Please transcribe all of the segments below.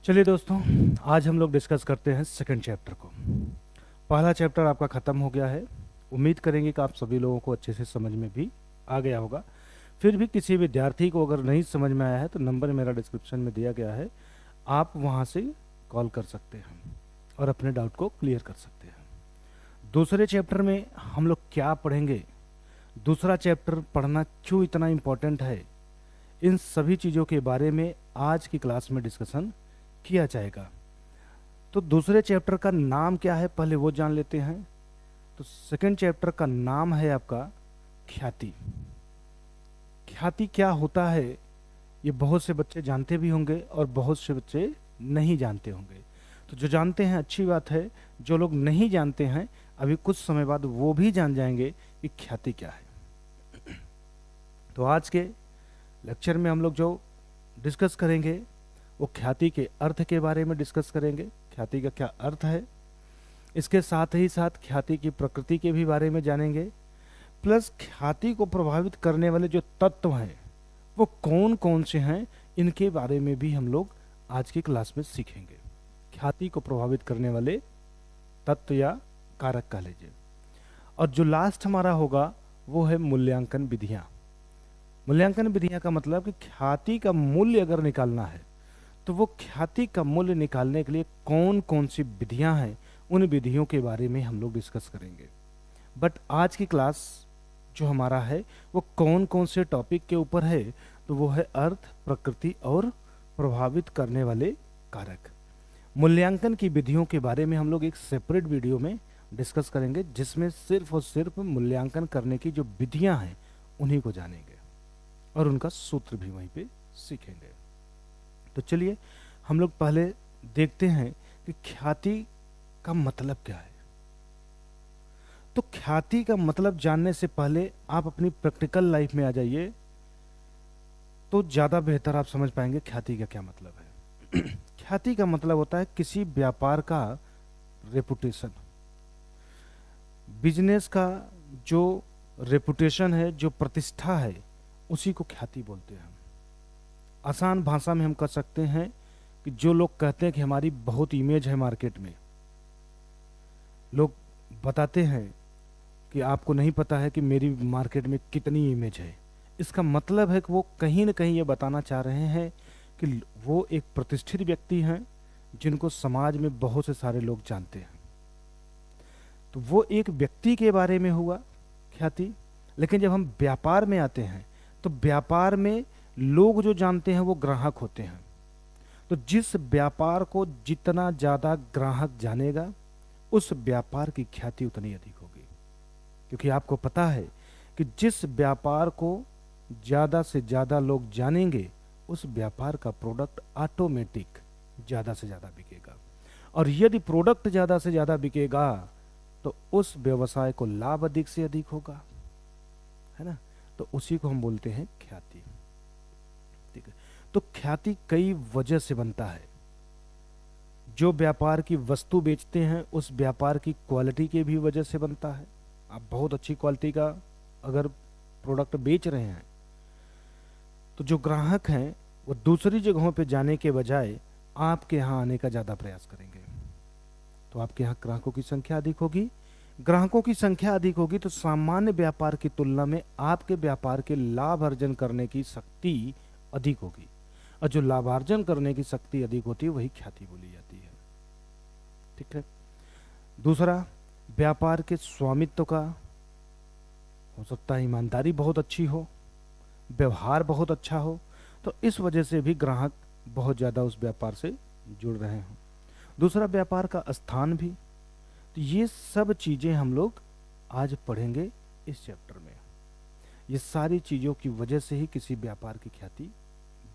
चलिए दोस्तों, आज हम लोग डिस्कस करते हैं सेकंड चैप्टर को। पहला चैप्टर आपका ख़त्म हो गया है। उम्मीद करेंगे कि आप सभी लोगों को अच्छे से समझ में भी आ गया होगा। फिर भी किसी विद्यार्थी को अगर नहीं समझ में आया है तो नंबर मेरा डिस्क्रिप्शन में दिया गया है, आप वहाँ से कॉल कर सकते हैं और अपने डाउट को क्लियर कर सकते हैं। दूसरे चैप्टर में हम लोग क्या पढ़ेंगे, दूसरा चैप्टर पढ़ना क्यों इतना इम्पोर्टेंट है, इन सभी चीज़ों के बारे में आज की क्लास में डिस्कशन किया जाएगा। तो दूसरे चैप्टर का नाम क्या है पहले वो जान लेते हैं। तो सेकंड चैप्टर का नाम है आपका ख्याति। ख्याति क्या होता है ये बहुत से बच्चे जानते भी होंगे और बहुत से बच्चे नहीं जानते होंगे। तो जो जानते हैं अच्छी बात है, जो लोग नहीं जानते हैं अभी कुछ समय बाद वो भी जान जाएंगे कि ख्याति क्या है। तो आज के लेक्चर में हम लोग जो डिस्कस करेंगे वो ख्याति के अर्थ के बारे में डिस्कस करेंगे। ख्याति का क्या अर्थ है, इसके साथ ही साथ ख्याति की प्रकृति के भी बारे में जानेंगे। प्लस ख्याति को प्रभावित करने वाले जो तत्व हैं वो कौन कौन से हैं, इनके बारे में भी हम लोग आज की क्लास में सीखेंगे। ख्याति को प्रभावित करने वाले तत्व या कारक कह लीजिए। और जो लास्ट हमारा होगा वो है मूल्यांकन विधियाँ। मूल्यांकन विधियाँ का मतलब कि ख्याति का मूल्य अगर निकालना है तो वो ख्याति का मूल्य निकालने के लिए कौन कौन सी विधियां हैं, उन विधियों के बारे में हम लोग डिस्कस करेंगे। बट आज की क्लास जो हमारा है वो कौन कौन से टॉपिक के ऊपर है, तो वो है अर्थ, प्रकृति और प्रभावित करने वाले कारक। मूल्यांकन की विधियों के बारे में हम लोग एक सेपरेट वीडियो में डिस्कस करेंगे, जिसमें सिर्फ और सिर्फ मूल्यांकन करने की जो विधियां हैं उन्हीं को जानेंगे और उनका सूत्र भी वहीं पे सीखेंगे। तो चलिए हम लोग पहले देखते हैं कि ख्याति का मतलब क्या है। तो ख्याति का मतलब जानने से पहले आप अपनी प्रैक्टिकल लाइफ में आ जाइए, तो ज़्यादा बेहतर आप समझ पाएंगे ख्याति का क्या मतलब है। ख्याति का मतलब होता है किसी व्यापार का रेपुटेशन, बिजनेस का जो रेपुटेशन है, जो प्रतिष्ठा है, उसी को ख्याति बोलते हैं। आसान भाषा में हम कह सकते हैं कि जो लोग कहते हैं कि हमारी बहुत इमेज है मार्केट में, लोग बताते हैं कि आपको नहीं पता है कि मेरी मार्केट में कितनी इमेज है। इसका मतलब है कि वो कहीं ना कहीं ये बताना चाह रहे हैं कि वो एक प्रतिष्ठित व्यक्ति हैं जिनको समाज में बहुत से सारे लोग जानते हैं। तो वो एक व्यक्ति के बारे में हुआ ख्याति। लेकिन जब हम व्यापार में आते हैं तो व्यापार में लोग जो जानते हैं वो ग्राहक होते हैं। तो जिस व्यापार को जितना ज़्यादा ग्राहक जानेगा उस व्यापार की ख्याति उतनी अधिक होगी। क्योंकि आपको पता है कि जिस व्यापार को ज़्यादा से ज़्यादा लोग जानेंगे उस व्यापार का प्रोडक्ट ऑटोमेटिक ज़्यादा से ज़्यादा बिकेगा। और यदि प्रोडक्ट ज़्यादा से ज़्यादा बिकेगा तो उस व्यवसाय को लाभ अधिक से अधिक होगा, है ना। तो उसी को हम बोलते हैं ख्याति। ठीक है। तो ख्याति कई वजह से बनता है। जो व्यापार की वस्तु बेचते हैं उस व्यापार की क्वालिटी के भी वजह से बनता है। आप बहुत अच्छी क्वालिटी का अगर प्रोडक्ट बेच रहे हैं तो जो ग्राहक हैं वो दूसरी जगहों पे जाने के बजाय आपके यहाँ आने का ज़्यादा प्रयास करेंगे। तो आपके यहाँ ग्राहकों की संख्या अधिक होगी। ग्राहकों की संख्या अधिक होगी तो सामान्य व्यापार की तुलना में आपके व्यापार के लाभ अर्जन करने की शक्ति अधिक होगी। और जो लाभार्जन करने की शक्ति अधिक होती है वही ख्याति बोली जाती है। ठीक है। दूसरा, व्यापार के स्वामित्व का हो सकता है ईमानदारी बहुत अच्छी हो, व्यवहार बहुत अच्छा हो, तो इस वजह से भी ग्राहक बहुत ज़्यादा उस व्यापार से जुड़ रहे हों। दूसरा, व्यापार का स्थान भी। तो ये सब चीज़ें हम लोग आज पढ़ेंगे इस चैप्टर में। ये सारी चीज़ों की वजह से ही किसी व्यापार की ख्याति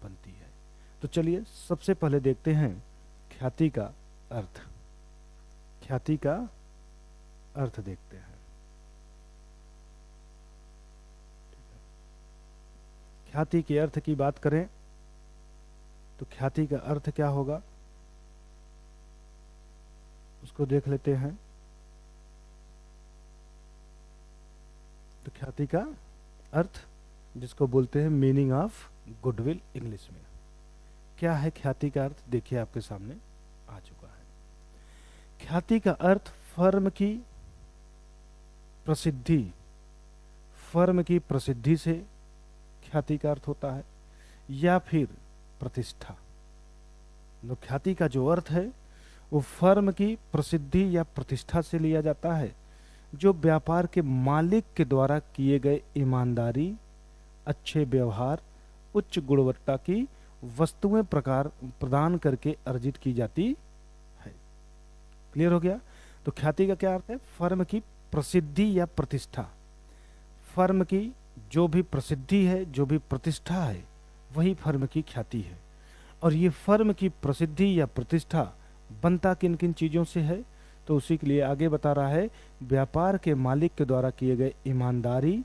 बनती है। तो चलिए सबसे पहले देखते हैं ख्याति का अर्थ। ख्याति का अर्थ देखते हैं। ख्याति के अर्थ की बात करें तो ख्याति का अर्थ क्या होगा उसको देख लेते हैं। तो ख्याति का अर्थ जिसको बोलते हैं मीनिंग ऑफ गुडविल इंग्लिश में। क्या है ख्याति का अर्थ? देखिए आपके सामने आ चुका है। ख्याति का अर्थ फर्म की प्रसिद्धि, फर्म की प्रसिद्धि से ख्याति का अर्थ होता है, या फिर प्रतिष्ठा। तो ख्याति का जो अर्थ है वो फर्म की प्रसिद्धि या प्रतिष्ठा से लिया जाता है, जो व्यापार के मालिक के द्वारा किए गए ईमानदारी, अच्छे व्यवहार, उच्च गुणवत्ता की वस्तुएं प्रकार प्रदान करके अर्जित की जाती है। क्लियर हो गया? तो ख्याति का क्या अर्थ है? फर्म की प्रसिद्धि या प्रतिष्ठा। फर्म की जो भी प्रसिद्धि है, जो भी प्रतिष्ठा है, वही फर्म की ख्याति है। और ये फर्म की प्रसिद्धि या प्रतिष्ठा बनता किन किन चीज़ों से है? तो उसी के लिए आगे बता रहा है, व्यापार के मालिक के द्वारा किए गए ईमानदारी,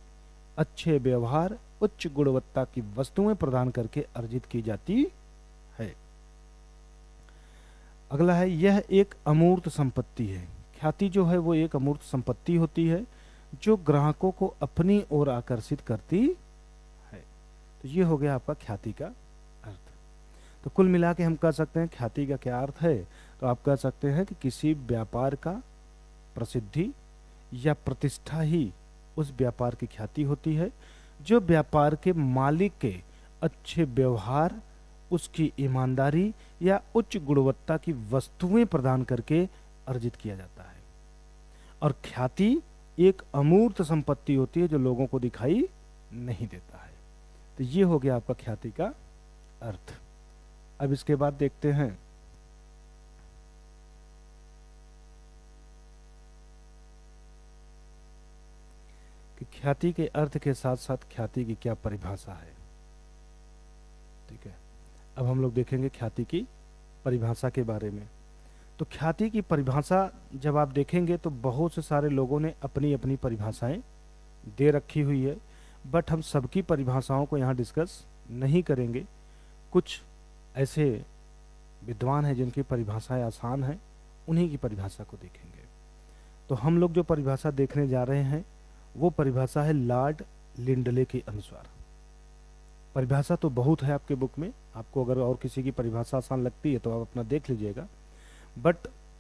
अच्छे व्यवहार, उच्च गुणवत्ता की वस्तुएं प्रदान करके अर्जित की जाती है। अगला है, यह एक अमूर्त संपत्ति है। ख्याति जो है वो एक अमूर्त संपत्ति होती है जो ग्राहकों को अपनी ओर आकर्षित करती है। तो ये हो गया आपका ख्याति का अर्थ। तो कुल मिला के हम कह सकते हैं ख्याति का क्या अर्थ है? तो आप कह सकते हैं कि किसी व्यापार का प्रसिद्धि या प्रतिष्ठा ही उस व्यापार की ख्याति होती है, जो व्यापार के मालिक के अच्छे व्यवहार, उसकी ईमानदारी या उच्च गुणवत्ता की वस्तुएं प्रदान करके अर्जित किया जाता है। और ख्याति एक अमूर्त संपत्ति होती है जो लोगों को दिखाई नहीं देता है। तो ये हो गया आपका ख्याति का अर्थ। अब इसके बाद देखते हैं कि ख्याति के अर्थ के साथ साथ ख्याति की क्या परिभाषा है। ठीक है, अब हम लोग देखेंगे ख्याति की परिभाषा के बारे में। तो ख्याति की परिभाषा जब आप देखेंगे तो बहुत से सारे लोगों ने अपनी अपनी परिभाषाएं दे रखी हुई है, बट हम सबकी परिभाषाओं को यहाँ डिस्कस नहीं करेंगे। कुछ ऐसे विद्वान हैं जिनकी परिभाषाएं आसान हैं, उन्हीं की परिभाषा को देखेंगे। तो हम लोग जो परिभाषा देखने जा रहे हैं वो परिभाषा है लॉर्ड लिंडले के अनुसार। परिभाषा तो बहुत है आपके बुक में, आपको अगर और किसी की परिभाषा आसान लगती है तो आप अपना देख लीजिएगा, बट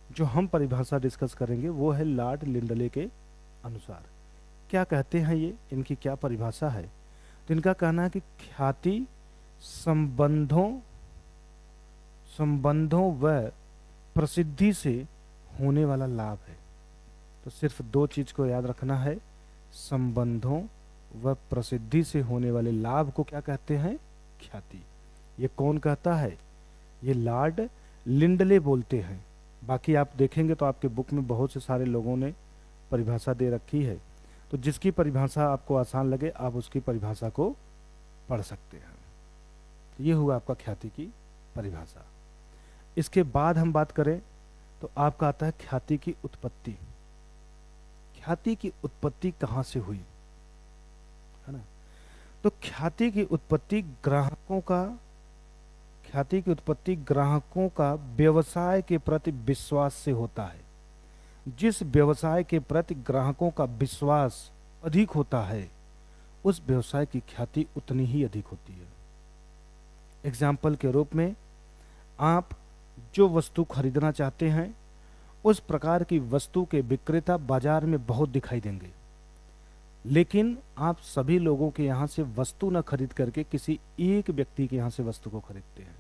जो हम परिभाषा डिस्कस करेंगे वो है लॉर्ड लिंडले के अनुसार। क्या कहते हैं ये, इनकी क्या परिभाषा है? तो इनका कहना है कि ख्याति संबंधों व प्रसिद्धि से होने वाला लाभ है। तो सिर्फ दो चीज को याद रखना है, संबंधों व प्रसिद्धि से होने वाले लाभ को क्या कहते हैं? ख्याति। ये कौन कहता है? ये लॉर्ड लिंडले बोलते हैं। बाकी आप देखेंगे तो आपके बुक में बहुत से सारे लोगों ने परिभाषा दे रखी है, तो जिसकी परिभाषा आपको आसान लगे आप उसकी परिभाषा को पढ़ सकते हैं। तो ये हुआ आपका ख्याति की परिभाषा। इसके बाद हम बात करें तो आपका आता है ख्याति की उत्पत्ति। ख्याति की उत्पत्ति कहाँ से हुई, है ना? तो ख्याति की उत्पत्ति ग्राहकों का व्यवसाय के प्रति विश्वास से होता है। जिस व्यवसाय के प्रति ग्राहकों का विश्वास अधिक होता है उस व्यवसाय की ख्याति उतनी ही अधिक होती है। एग्जाम्पल के रूप में, आप जो वस्तु खरीदना चाहते हैं उस प्रकार की वस्तु के विक्रेता बाजार में बहुत दिखाई देंगे, लेकिन आप सभी लोगों के यहाँ से वस्तु न खरीद करके किसी एक व्यक्ति के यहाँ से वस्तु को खरीदते हैं।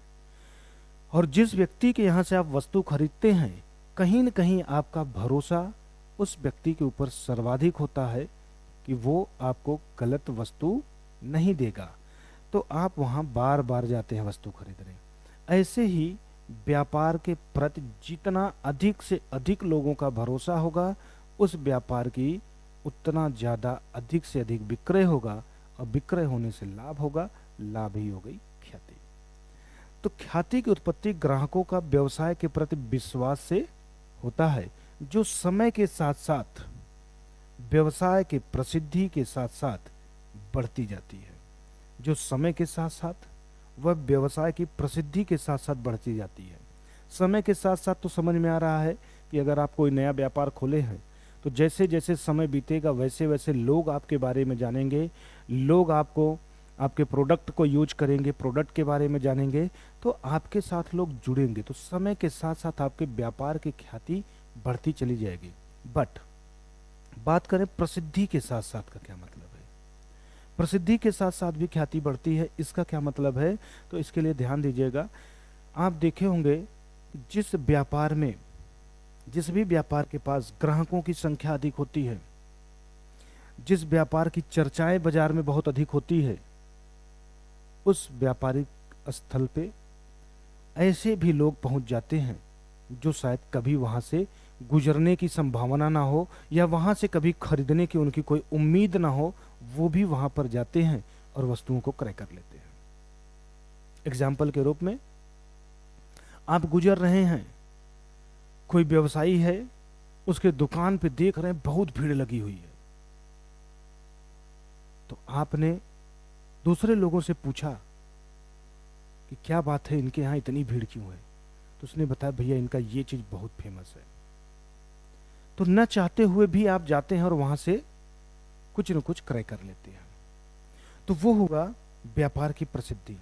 और जिस व्यक्ति के यहाँ से आप वस्तु खरीदते हैं, कहीं न कहीं आपका भरोसा उस व्यक्ति के ऊपर सर्वाधिक होता है कि वो आपको गलत वस्तु नहीं देगा, तो आप वहाँ बार बार जाते हैं वस्तु खरीदने। ऐसे ही व्यापार के प्रति जितना अधिक से अधिक लोगों का भरोसा होगा, उस व्यापार की उतना ज़्यादा अधिक से अधिक विक्रय होगा, और विक्रय होने से लाभ होगा, लाभ ही हो गई ख्याति। तो ख्याति की उत्पत्ति ग्राहकों का व्यवसाय के प्रति विश्वास से होता है, जो समय के साथ साथ व्यवसाय के प्रसिद्धि के साथ साथ बढ़ती जाती है। जो समय के साथ साथ वह व्यवसाय की प्रसिद्धि के साथ साथ बढ़ती जाती है। समय के साथ साथ तो समझ में आ रहा है कि अगर आप कोई नया व्यापार खोले हैं तो जैसे जैसे समय बीतेगा वैसे वैसे लोग आपके बारे में जानेंगे, लोग आपको आपके प्रोडक्ट को यूज करेंगे, प्रोडक्ट के बारे में जानेंगे, तो आपके साथ लोग जुड़ेंगे, तो समय के साथ साथ आपके व्यापार की ख्याति बढ़ती चली जाएगी। बट बात करें प्रसिद्धि के साथ साथ का क्या मतलब है। प्रसिद्धि के साथ साथ भी ख्याति बढ़ती है, इसका क्या मतलब है, तो इसके लिए ध्यान दीजिएगा। आप देखे होंगे जिस व्यापार में, जिस भी व्यापार के पास ग्राहकों की संख्या अधिक होती है, जिस व्यापार की चर्चाएं बाजार में बहुत अधिक होती है, उस व्यापारिक स्थल पे ऐसे भी लोग पहुंच जाते हैं जो शायद कभी वहां से गुजरने की संभावना ना हो, या वहां से कभी खरीदने की उनकी कोई उम्मीद ना हो, वो भी वहां पर जाते हैं और वस्तुओं को क्रय कर लेते हैं। एग्जाम्पल के रूप में आप गुजर रहे हैं, कोई व्यवसायी है, उसके दुकान पे देख रहे हैं बहुत भीड़ लगी हुई है, तो आपने दूसरे लोगों से पूछा कि क्या बात है, इनके यहाँ इतनी भीड़ क्यों है, तो उसने बताया भैया इनका ये चीज बहुत फेमस है। तो न चाहते हुए भी आप जाते हैं और वहां से कुछ न कुछ क्रय कर लेते हैं। तो वो हुआ व्यापार की प्रसिद्धि।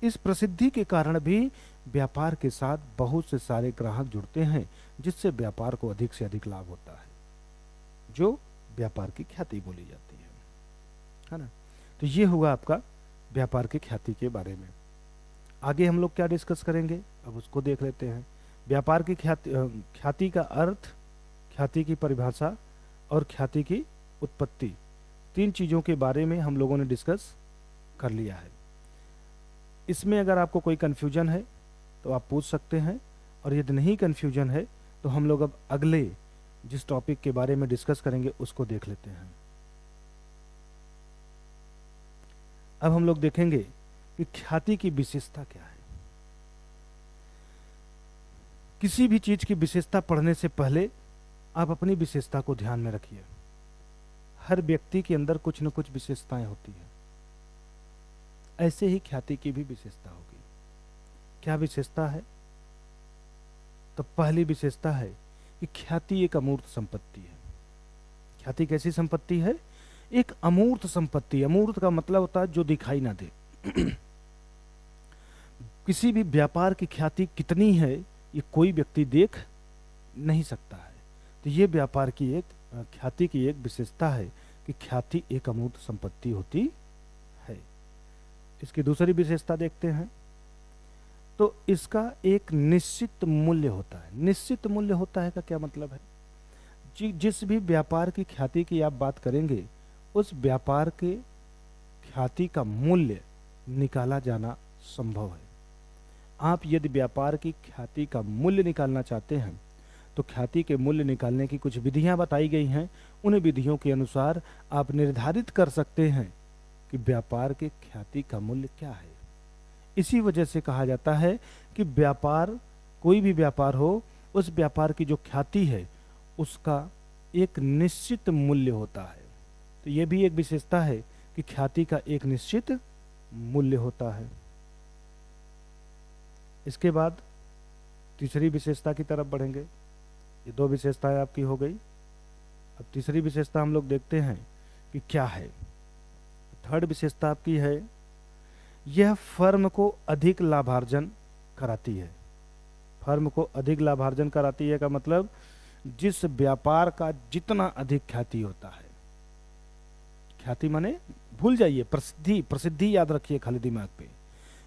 इस प्रसिद्धि के कारण भी व्यापार के साथ बहुत से सारे ग्राहक जुड़ते हैं, जिससे व्यापार को अधिक से अधिक लाभ होता है, जो व्यापार की ख्याति बोली जाती है ना। तो ये हुआ आपका व्यापार की ख्याति के बारे में। आगे हम लोग क्या डिस्कस करेंगे, अब उसको देख लेते हैं। व्यापार की ख्याति का अर्थ, ख्याति की परिभाषा और ख्याति की उत्पत्ति, तीन चीजों के बारे में हम लोगों ने डिस्कस कर लिया है। इसमें अगर आपको कोई कंफ्यूजन है तो आप पूछ सकते हैं, और यदि नहीं कंफ्यूजन है तो हम लोग अब अगले जिस टॉपिक के बारे में डिस्कस करेंगे उसको देख लेते हैं। अब हम लोग देखेंगे कि ख्याति की विशेषता क्या है। किसी भी चीज की विशेषता पढ़ने से पहले आप अपनी विशेषता को ध्यान में रखिए। हर व्यक्ति के अंदर कुछ न कुछ विशेषताएं होती हैं, ऐसे ही ख्याति की भी विशेषता होगी। क्या विशेषता है, तो पहली विशेषता है कि ख्याति एक अमूर्त संपत्ति है। ख्याति कैसी संपत्ति है, एक अमूर्त संपत्ति। अमूर्त का मतलब होता है जो दिखाई ना दे। किसी भी व्यापार की ख्याति कितनी है ये कोई व्यक्ति देख नहीं सकता है। तो ये व्यापार की एक ख्याति की एक विशेषता है कि ख्याति एक अमूर्त संपत्ति होती है। इसकी दूसरी विशेषता देखते हैं, तो इसका एक निश्चित मूल्य होता है। निश्चित मूल्य होता है का क्या मतलब है, जिस भी व्यापार की ख्याति की आप बात करेंगे, उस व्यापार के ख्याति का मूल्य निकाला जाना संभव है। आप यदि व्यापार की ख्याति का मूल्य निकालना चाहते हैं तो ख्याति के मूल्य निकालने की कुछ विधियां बताई गई हैं। उन विधियों के अनुसार आप निर्धारित कर सकते हैं कि व्यापार के ख्याति का मूल्य क्या है। इसी वजह से कहा जाता है कि व्यापार, कोई भी व्यापार हो, उस व्यापार की जो ख्याति है उसका एक निश्चित मूल्य होता है। तो यह भी एक विशेषता है कि ख्याति का एक निश्चित मूल्य होता है। इसके बाद तीसरी विशेषता की तरफ बढ़ेंगे। ये दो विशेषताएं आपकी हो गई। अब तीसरी विशेषता हम लोग देखते हैं कि क्या है। थर्ड विशेषता आपकी है, यह फर्म को अधिक लाभार्जन कराती है। फर्म को अधिक लाभार्जन कराती है का मतलब जिस व्यापार का जितना अधिक ख्याति होता है, ख्याति माने भूल जाइए प्रसिद्धि, प्रसिद्धि याद रखिए खाली दिमाग पे,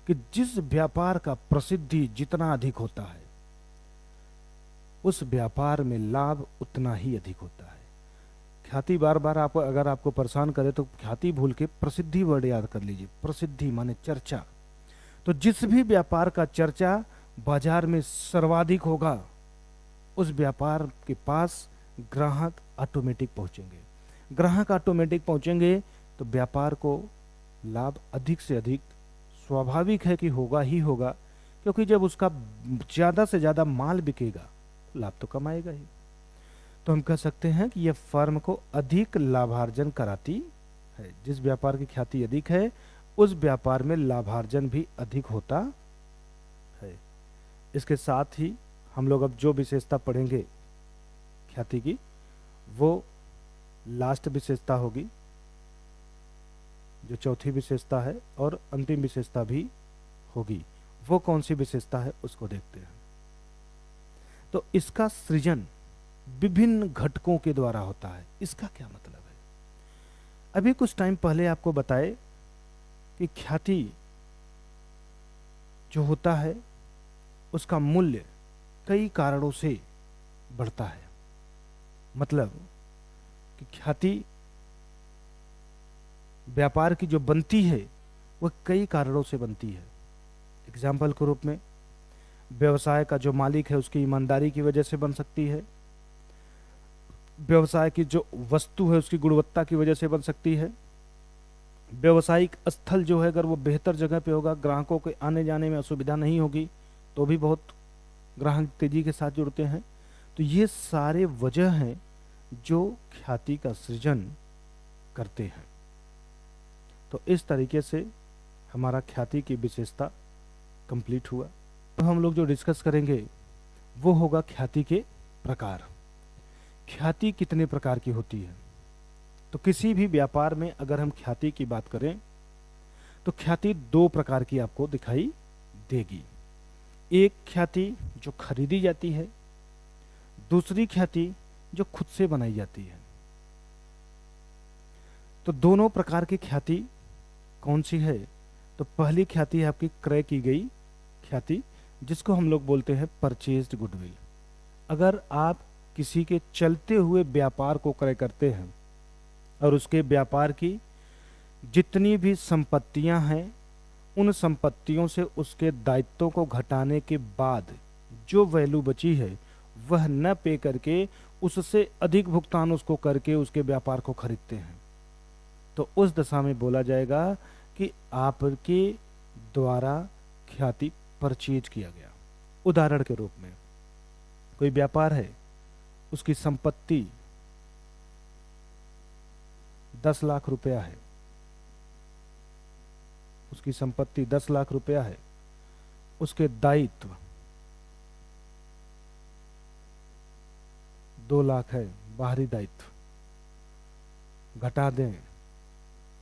कि जिस व्यापार का प्रसिद्धि जितना अधिक होता है उस व्यापार में लाभ उतना ही अधिक होता है। ख्याति बार बार आपको अगर आपको परेशान करे तो ख्याति भूल के प्रसिद्धि वर्ड याद कर लीजिए। प्रसिद्धि माने चर्चा। तो जिस भी व्यापार का चर्चा बाजार में सर्वाधिक होगा उस व्यापार के पास ग्राहक ऑटोमेटिक पहुंचेंगे। ग्राहक ऑटोमेटिक पहुंचेंगे तो व्यापार को लाभ अधिक से अधिक स्वाभाविक है कि होगा ही होगा, क्योंकि जब उसका ज्यादा से ज्यादा माल बिकेगा लाभ तो कमाएगा ही। तो हम कह सकते हैं कि यह फर्म को अधिक लाभार्जन कराती है। जिस व्यापार की ख्याति अधिक है उस व्यापार में लाभार्जन भी अधिक होता है। इसके साथ ही हम लोग अब जो विशेषता पढ़ेंगे ख्याति की, वो लास्ट विशेषता होगी जो चौथी विशेषता है और अंतिम विशेषता भी होगी, वो कौन सी विशेषता है उसको देखते हैं। तो इसका सृजन विभिन्न घटकों के द्वारा होता है। इसका क्या मतलब है? अभी कुछ टाइम पहले आपको बताए कि ख्याति जो होता है उसका मूल्य कई कारणों से बढ़ता है। मतलब कि ख्याति व्यापार की जो बनती है वह कई कारणों से बनती है। एग्जाम्पल के रूप में व्यवसाय का जो मालिक है उसकी ईमानदारी की वजह से बन सकती है, व्यवसाय की जो वस्तु है उसकी गुणवत्ता की वजह से बन सकती है, व्यवसायिक स्थल जो है अगर वो बेहतर जगह पे होगा, ग्राहकों के आने जाने में असुविधा नहीं होगी, तो भी बहुत ग्राहक तेजी के साथ जुड़ते हैं। तो ये सारे वजह हैं जो ख्याति का सृजन करते हैं। तो इस तरीके से हमारा ख्याति की विशेषता कंप्लीट हुआ। तो हम लोग जो डिस्कस करेंगे वो होगा ख्याति के प्रकार। ख्याति कितने प्रकार की होती है? तो किसी भी व्यापार में अगर हम ख्याति की बात करें तो ख्याति दो प्रकार की आपको दिखाई देगी। एक ख्याति जो खरीदी जाती है, दूसरी ख्याति जो खुद से बनाई जाती है। तो दोनों प्रकार की ख्याति कौन सी है? तो पहली ख्याति है आपकी क्रय की गई ख्याति, जिसको हम लोग बोलते हैं परचेज्ड गुडविल। अगर आप किसी के चलते हुए व्यापार को क्रय करते हैं और उसके व्यापार की जितनी भी संपत्तियां हैं उन संपत्तियों से उसके दायित्वों को घटाने के बाद जो वैल्यू बची है वह न पे करके उससे अधिक भुगतान उसको करके उसके व्यापार को खरीदते हैं, तो उस दशा में बोला जाएगा कि आपके द्वारा ख्याति परचेज किया गया। उदाहरण के रूप में कोई व्यापार है, उसकी संपत्ति 10 लाख रुपया है, उसकी संपत्ति 10 लाख रुपया है, उसके दायित्व 2 लाख है, बाहरी दायित्व घटा दें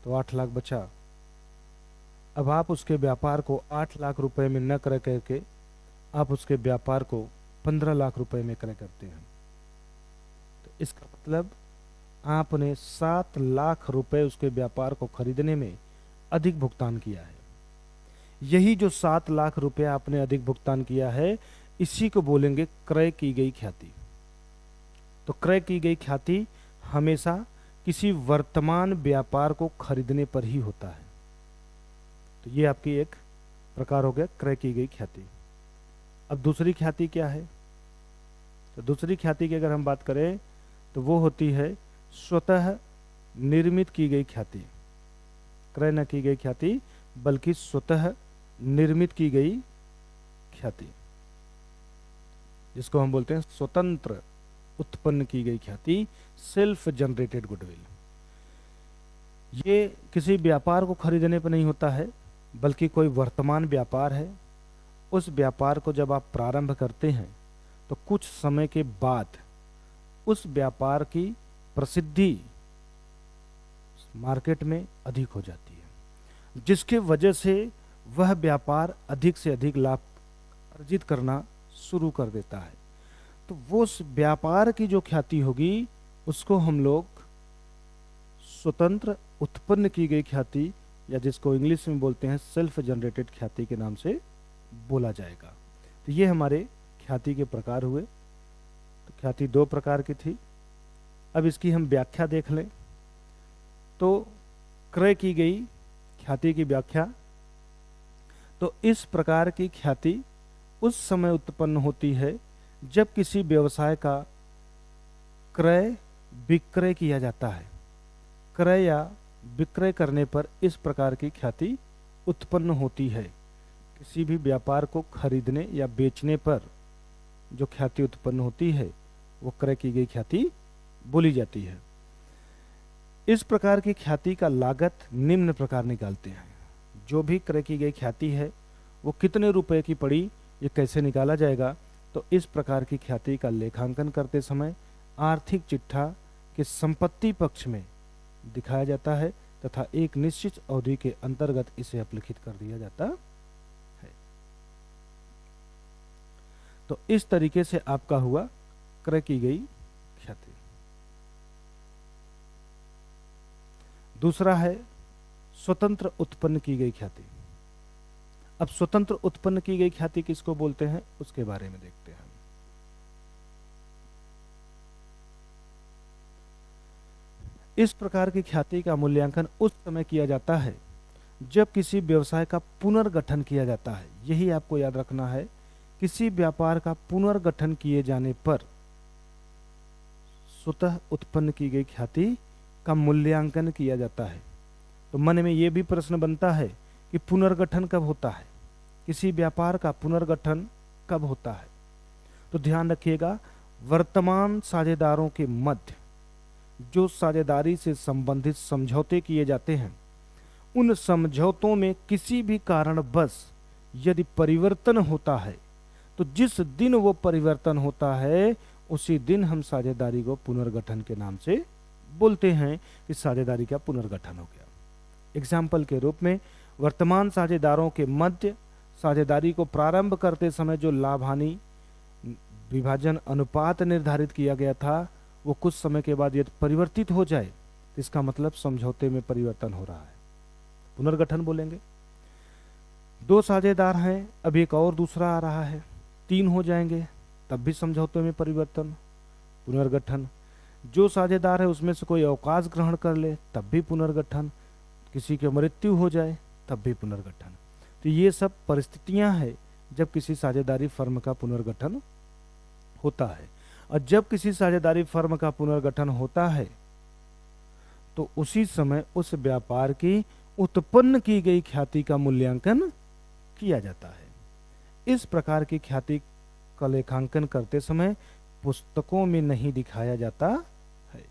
तो 8 लाख बचा। अब आप उसके व्यापार को 8 लाख रुपए में न क्रय करके आप उसके व्यापार को 15 लाख रुपए में क्रय करते हैं। तो इसका मतलब आपने 7 लाख रुपए उसके व्यापार को खरीदने में अधिक भुगतान किया है। यही जो 7 लाख रुपए आपने अधिक भुगतान किया है, इसी को बोलेंगे क्रय की गई ख्याति। तो क्रय की गई ख्याति हमेशा किसी वर्तमान व्यापार को खरीदने पर ही होता है। तो ये आपकी एक प्रकार हो गया क्रय की गई ख्याति। अब दूसरी ख्याति क्या है? तो दूसरी ख्याति की अगर हम बात करें तो वो होती है स्वतः निर्मित की गई ख्याति। क्रय न की गई ख्याति बल्कि स्वतः निर्मित की गई ख्याति, जिसको हम बोलते हैं स्वतंत्र उत्पन्न की गई ख्याति, सेल्फ जनरेटेड गुडविल। ये किसी व्यापार को खरीदने पर नहीं होता है, बल्कि कोई वर्तमान व्यापार है, उस व्यापार को जब आप प्रारंभ करते हैं तो कुछ समय के बाद उस व्यापार की प्रसिद्धि मार्केट में अधिक हो जाती है, जिसके वजह से वह व्यापार अधिक से अधिक लाभ अर्जित करना शुरू कर देता है। तो वो उस व्यापार की जो ख्याति होगी उसको हम लोग स्वतंत्र उत्पन्न की गई ख्याति, या जिसको इंग्लिश में बोलते हैं सेल्फ जनरेटेड ख्याति के नाम से बोला जाएगा। तो ये हमारे ख्याति के प्रकार हुए। तो ख्याति दो प्रकार की थी। अब इसकी हम व्याख्या देख लें तो क्रय की गई ख्याति की व्याख्या, तो इस प्रकार की ख्याति उस समय उत्पन्न होती है जब किसी व्यवसाय का क्रय विक्रय किया जाता है। क्रय या विक्रय करने पर इस प्रकार की ख्याति उत्पन्न होती है। किसी भी व्यापार को खरीदने या बेचने पर जो ख्याति उत्पन्न होती है वो क्रय की गई ख्याति बोली जाती है। इस प्रकार की ख्याति का लागत निम्न प्रकार निकालते हैं। जो भी क्रय की गई ख्याति है वो कितने रुपए की पड़ी, ये कैसे निकाला जाएगा? तो इस प्रकार की ख्याति का लेखांकन करते समय आर्थिक चिट्ठा के संपत्ति पक्ष में दिखाया जाता है तथा एक निश्चित अवधि के अंतर्गत इसे अपलिखित कर दिया जाता है। तो इस तरीके से आपका हुआ क्रय की गई ख्याति। दूसरा है स्वतंत्र उत्पन्न की गई ख्याति। अब स्वतंत्र उत्पन्न की गई ख्याति किसको बोलते हैं उसके बारे में देखते हैं। इस प्रकार की ख्याति का मूल्यांकन उस समय किया जाता है जब किसी व्यवसाय का पुनर्गठन किया जाता है। यही आपको याद रखना है, किसी व्यापार का पुनर्गठन किए जाने पर स्वतः उत्पन्न की गई ख्याति का मूल्यांकन किया जाता है। तो मन में यह भी प्रश्न बनता है कि पुनर्गठन कब होता है, किसी व्यापार का पुनर्गठन कब होता है। तो ध्यान रखिएगा, वर्तमान साझेदारों के मध्य जो साझेदारी से संबंधित समझौते किए जाते हैं, उन समझौतों में किसी भी कारणवश यदि परिवर्तन होता है तो जिस दिन वो परिवर्तन होता है उसी दिन हम साझेदारी को पुनर्गठन के नाम से बोलते हैं कि साझेदारी का पुनर्गठन हो गया। एग्जाम्पल के रूप में, वर्तमान साझेदारों के मध्य साझेदारी को प्रारंभ करते समय जो लाभ हानि विभाजन अनुपात निर्धारित किया गया था, वो कुछ समय के बाद यदि परिवर्तित हो जाए तो इसका मतलब समझौते में परिवर्तन हो रहा है, पुनर्गठन बोलेंगे। दो साझेदार हैं, अब एक और दूसरा आ रहा है, तीन हो जाएंगे तब भी समझौते में परिवर्तन, पुनर्गठन। जो साझेदार है उसमें से कोई अवकाश ग्रहण कर ले तब भी पुनर्गठन, किसी की मृत्यु हो जाए तब भी पुनर्गठन। तो ये सब परिस्थितियां हैं जब किसी साझेदारी फर्म का पुनर्गठन होता है। और जब किसी साझेदारी फर्म का पुनर्गठन होता है तो उसी समय उस व्यापार की उत्पन्न की गई ख्याति का मूल्यांकन किया जाता है। इस प्रकार की ख्याति का लेखांकन करते समय पुस्तकों में नहीं दिखाया जाता है।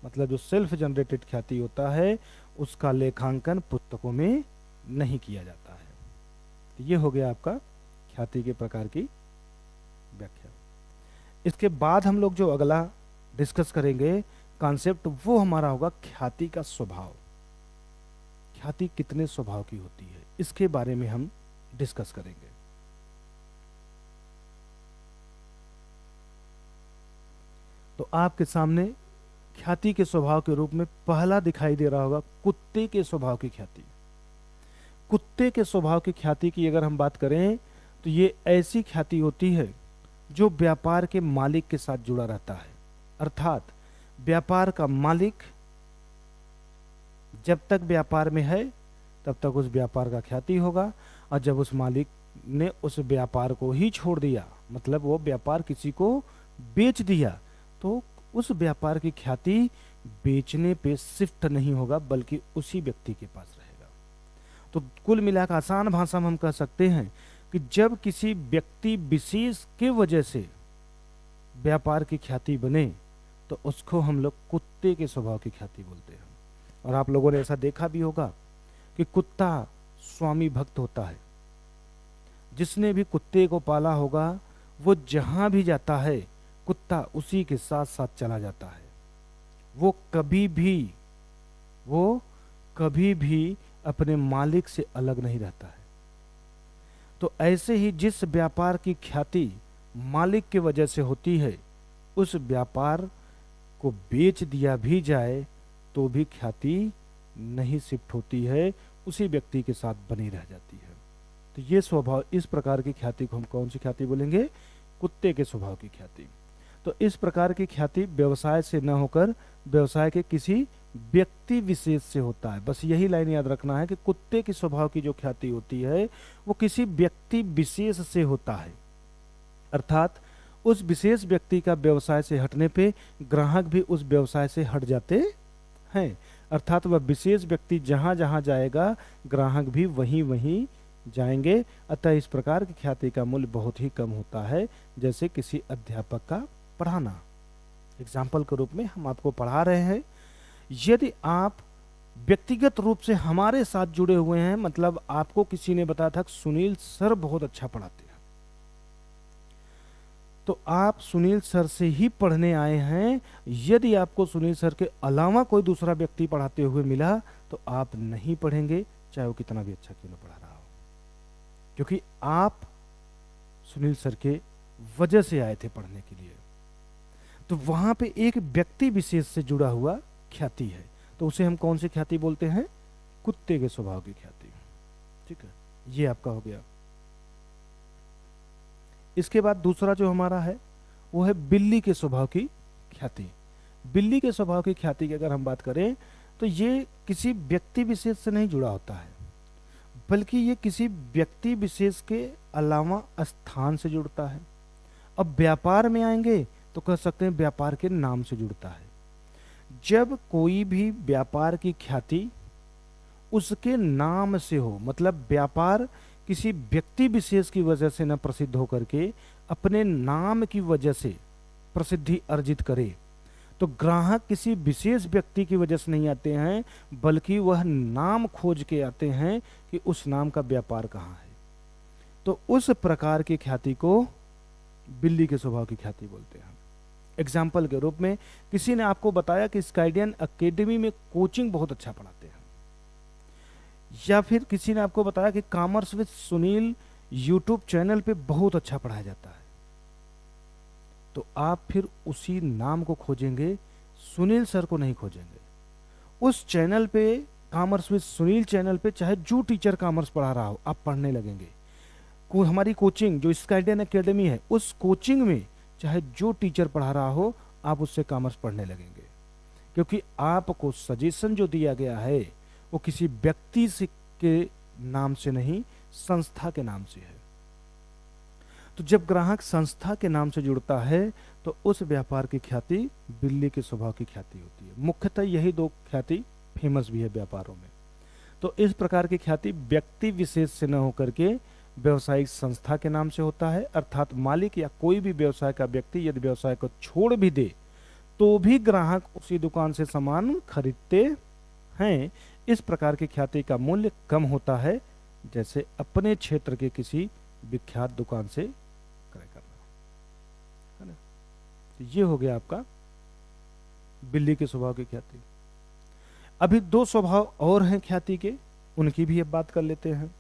मतलब जो सेल्फ जनरेटेड ख्याति होता है उसका लेखांकन पुस्तकों में नहीं किया जाता है। तो ये हो गया आपका ख्याति के प्रकार की व्याख्या। इसके बाद हम लोग जो अगला डिस्कस करेंगे कॉन्सेप्ट, वो हमारा होगा ख्याति का स्वभाव। ख्याति कितने स्वभाव की होती है इसके बारे में हम डिस्कस करेंगे। तो आपके सामने ख्याति के स्वभाव के रूप में पहला दिखाई दे रहा होगा कुत्ते के स्वभाव की ख्याति। कुत्ते के स्वभाव की ख्याति की अगर हम बात करें तो ये ऐसी ख्याति होती है जो व्यापार के मालिक के साथ जुड़ा रहता है। अर्थात व्यापार का मालिक जब तक व्यापार में है तब तक उस व्यापार का ख्याति होगा, और जब उस मालिक ने उस व्यापार को ही छोड़ दिया, मतलब वो व्यापार किसी को बेच दिया, तो उस व्यापार की ख्याति बेचने पे शिफ्ट नहीं होगा बल्कि उसी व्यक्ति के पास रहेगा। तो कुल मिलाकर आसान भाषा में हम कह सकते हैं कि जब किसी व्यक्ति विशेष के वजह से व्यापार की ख्याति बने तो उसको हम लोग कुत्ते के स्वभाव की ख्याति बोलते हैं। और आप लोगों ने ऐसा देखा भी होगा कि कुत्ता स्वामी भक्त होता है। जिसने भी कुत्ते को पाला होगा वो जहां भी जाता है कुत्ता उसी के साथ साथ चला जाता है। वो कभी भी अपने मालिक से अलग नहीं रहता है। तो ऐसे ही जिस व्यापार की ख्याति मालिक की वजह से होती है, उस व्यापार को बेच दिया भी जाए तो भी ख्याति नहीं शिफ्ट होती है, उसी व्यक्ति के साथ बनी रह जाती है। तो ये स्वभाव, इस प्रकार की ख्याति को हम कौन सी ख्याति बोलेंगे? कुत्ते के स्वभाव की ख्याति। तो इस प्रकार की ख्याति व्यवसाय से न होकर व्यवसाय के किसी व्यक्ति विशेष से होता है। बस यही लाइन याद रखना है कि कुत्ते के स्वभाव की जो ख्याति होती है वो किसी व्यक्ति विशेष से होता है। अर्थात उस विशेष व्यक्ति का व्यवसाय से हटने पे ग्राहक भी उस व्यवसाय से हट जाते हैं। अर्थात वह विशेष व्यक्ति जहां जहां जाएगा ग्राहक भी वहीं वहीं जाएंगे। अतः इस प्रकार की ख्याति का मूल्य बहुत ही कम होता है, जैसे किसी अध्यापक का पढ़ाना। एग्जाम्पल के रूप में हम आपको पढ़ा रहे हैं, यदि आप व्यक्तिगत रूप से हमारे साथ जुड़े हुए हैं, मतलब आपको किसी ने बताया था कि सुनील सर बहुत अच्छा पढ़ाते हैं, तो आप सुनील सर से ही पढ़ने आए हैं। यदि आपको सुनील सर के अलावा कोई दूसरा व्यक्ति पढ़ाते हुए मिला तो आप नहीं पढ़ेंगे, चाहे वो कितना भी अच्छा क्यों ना पढ़ा रहा हो, क्योंकि आप सुनील सर के वजह से आए थे पढ़ने के लिए। तो वहां पे एक व्यक्ति विशेष से जुड़ा हुआ ख्याति है, तो उसे हम कौन सी ख्याति बोलते हैं? कुत्ते के स्वभाव की ख्याति। ठीक है, ये आपका हो गया। इसके बाद दूसरा जो हमारा है वो है बिल्ली के स्वभाव की ख्याति। बिल्ली के स्वभाव की ख्याति की अगर हम बात करें तो ये किसी व्यक्ति विशेष से नहीं जुड़ा होता है, बल्कि ये किसी व्यक्ति विशेष के अलावा स्थान से जुड़ता है। अब व्यापार में आएंगे तो कह सकते हैं व्यापार के नाम से जुड़ता है। जब कोई भी व्यापार की ख्याति उसके नाम से हो, मतलब व्यापार किसी व्यक्ति विशेष की वजह से न प्रसिद्ध होकर के अपने नाम की वजह से प्रसिद्धि अर्जित करे, तो ग्राहक किसी विशेष व्यक्ति की वजह से नहीं आते हैं, बल्कि वह नाम खोज के आते हैं कि उस नाम का व्यापार कहाँ है। तो उस प्रकार की ख्याति को बिल्ली के स्वभाव की ख्याति बोलते हैं। एग्जाम्पल के रूप में किसी ने आपको बताया कि स्काइडियन एकेडमी में कोचिंग बहुत अच्छा पढ़ाते हैं, या फिर किसी ने आपको बताया कि commerce with Sunil YouTube channel पे बहुत अच्छा पढ़ाया जाता है, तो आप फिर उसी नाम को खोजेंगे, सुनील सर को नहीं खोजेंगे। उस चैनल पे, कॉमर्स विद सुनील चैनल पे, चाहे जो टीचर कॉमर्स पढ़ा रहा हो, आप पढ़ने लगेंगे। हमारी कोचिंग जो स्काइडियन एकेडमी है, उस कोचिंग में चाहे जो टीचर पढ़ा रहा हो, आप उससे कॉमर्स पढ़ने लगेंगे, क्योंकि आपको सजेशन जो दिया गया है वो किसी व्यक्ति से के नाम से नहीं, संस्था के नाम से है। तो जब ग्राहक संस्था के नाम से जुड़ता है तो उस व्यापार की ख्याति बिल्ली के स्वभाव की ख्याति होती है। मुख्यतः यही दो ख्याति फेमस भी है व्यापारों में। तो इस प्रकार की ख्याति व्यक्ति विशेष से न होकर के व्यवसायिक संस्था के नाम से होता है, अर्थात मालिक या कोई भी व्यवसाय का व्यक्ति यदि व्यवसाय को छोड़ भी दे तो भी ग्राहक उसी दुकान से सामान खरीदते हैं। इस प्रकार की ख्याति का मूल्य कम होता है, जैसे अपने क्षेत्र के किसी विख्यात दुकान से क्रय करना, है ना। तो ये हो गया आपका बिल्ली के स्वभाव की ख्याति। अभी दो स्वभाव और हैं ख्याति के, उनकी भी अब बात कर लेते हैं।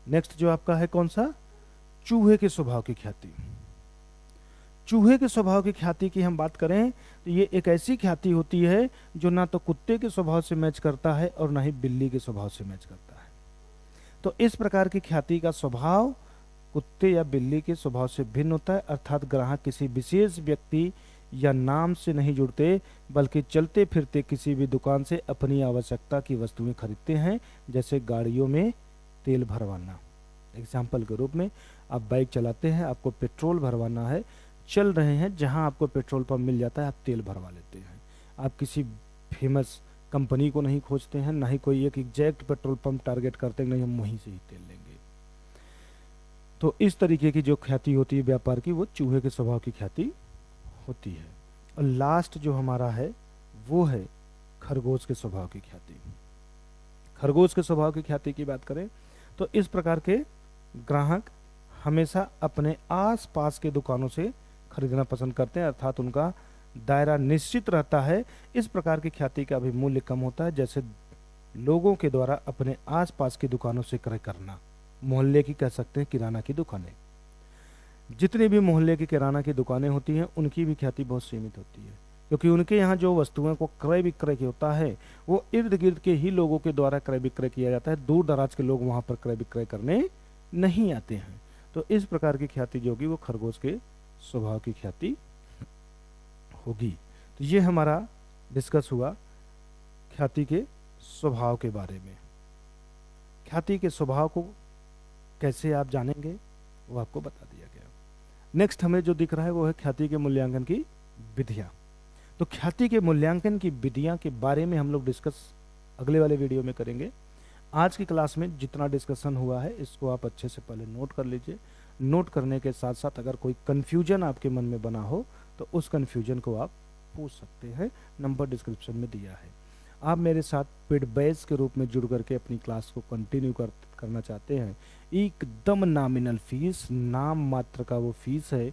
नेक्स्ट जो आपका है कौन सा? चूहे के स्वभाव की ख्याति। चूहे के स्वभाव की ख्याति की हम बात करें तो ये एक ऐसी ख्याति होती है जो ना तो कुत्ते के स्वभाव से मैच करता है और ना ही बिल्ली के स्वभाव से मैच करता है। तो इस प्रकार की ख्याति का स्वभाव कुत्ते या बिल्ली के स्वभाव से भिन्न होता है, अर्थात ग्राहक किसी विशेष व्यक्ति या नाम से नहीं जुड़ते, बल्कि चलते फिरते किसी भी दुकान से अपनी आवश्यकता की वस्तुएं खरीदते हैं, जैसे गाड़ियों में तेल भरवाना। एग्जाम्पल के रूप में आप बाइक चलाते हैं, आपको पेट्रोल भरवाना है, चल रहे हैं, जहां आपको पेट्रोल पंप मिल जाता है आप तेल भरवा लेते हैं। आप किसी फेमस कंपनी को नहीं खोजते हैं, ना ही कोई एक एग्जैक्ट पेट्रोल पंप टारगेट करते हैं, नहीं हम वहीं से ही तेल लेंगे। तो इस तरीके की जो ख्याति होती है व्यापार की, वो चूहे के स्वभाव की ख्याति होती है। और लास्ट जो हमारा है वो है खरगोश के स्वभाव की ख्याति। खरगोश के स्वभाव की ख्याति की बात करें तो इस प्रकार के ग्राहक हमेशा अपने आस पास के दुकानों से खरीदना पसंद करते हैं, अर्थात उनका दायरा निश्चित रहता है। इस प्रकार की ख्याति का भी मूल्य कम होता है, जैसे लोगों के द्वारा अपने आसपास की दुकानों से क्रय करना। मोहल्ले की कह सकते हैं किराना की दुकानें, जितनी भी मोहल्ले की किराना की दुकानें होती हैं उनकी भी ख्याति बहुत सीमित होती है, क्योंकि उनके यहाँ जो वस्तुओं को क्रय विक्रय होता है वो इर्द गिर्द के ही लोगों के द्वारा क्रय विक्रय किया जाता है। दूर दराज के लोग वहाँ पर क्रय विक्रय करने नहीं आते हैं। तो इस प्रकार की ख्याति जो होगी वो खरगोश के स्वभाव की ख्याति होगी। तो ये हमारा डिस्कस हुआ ख्याति के स्वभाव के बारे में। ख्याति के स्वभाव को कैसे आप जानेंगे वो आपको बता दिया गया। नेक्स्ट हमें जो दिख रहा है वो है ख्याति के मूल्यांकन की विधियां। तो ख्याति के मूल्यांकन की विधियां के बारे में हम लोग डिस्कस अगले वाले वीडियो में करेंगे। आज की क्लास में जितना डिस्कशन हुआ है इसको आप अच्छे से पहले नोट कर लीजिए। नोट करने के साथ साथ अगर कोई कन्फ्यूजन आपके मन में बना हो तो उस कन्फ्यूजन को आप पूछ सकते हैं, नंबर डिस्क्रिप्शन में दिया है। आप मेरे साथ पेड बैच के रूप में जुड़ करके अपनी क्लास को कंटिन्यू करना चाहते हैं, एकदम नॉमिनल फीस, नाम मात्र का वो फीस है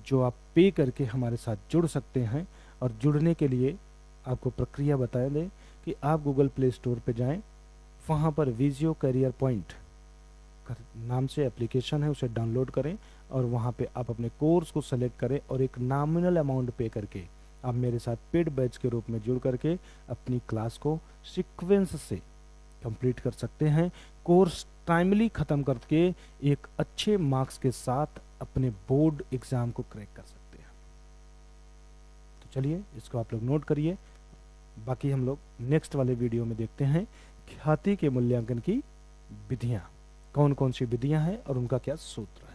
जो आप पे करके हमारे साथ जुड़ सकते हैं। और जुड़ने के लिए आपको प्रक्रिया बता दें कि आप गूगल प्ले स्टोर पे जाएं, वहाँ पर विजियो करियर पॉइंट नाम से एप्लीकेशन है, उसे डाउनलोड करें और वहाँ पे आप अपने कोर्स को सेलेक्ट करें और एक नॉमिनल अमाउंट पे करके आप मेरे साथ पेड बैच के रूप में जुड़ करके अपनी क्लास को सीक्वेंस से कंप्लीट कर सकते हैं। कोर्स टाइमली ख़त्म करके एक अच्छे मार्क्स के साथ अपने बोर्ड एग्ज़ाम को क्रैक कर सकते हैं। तो चलिए इसको आप लोग नोट करिए, बाकी हम लोग नेक्स्ट वाले वीडियो में देखते हैं ख्याति के मूल्यांकन की विधियाँ, कौन कौन सी विधियाँ हैं और उनका क्या सूत्र।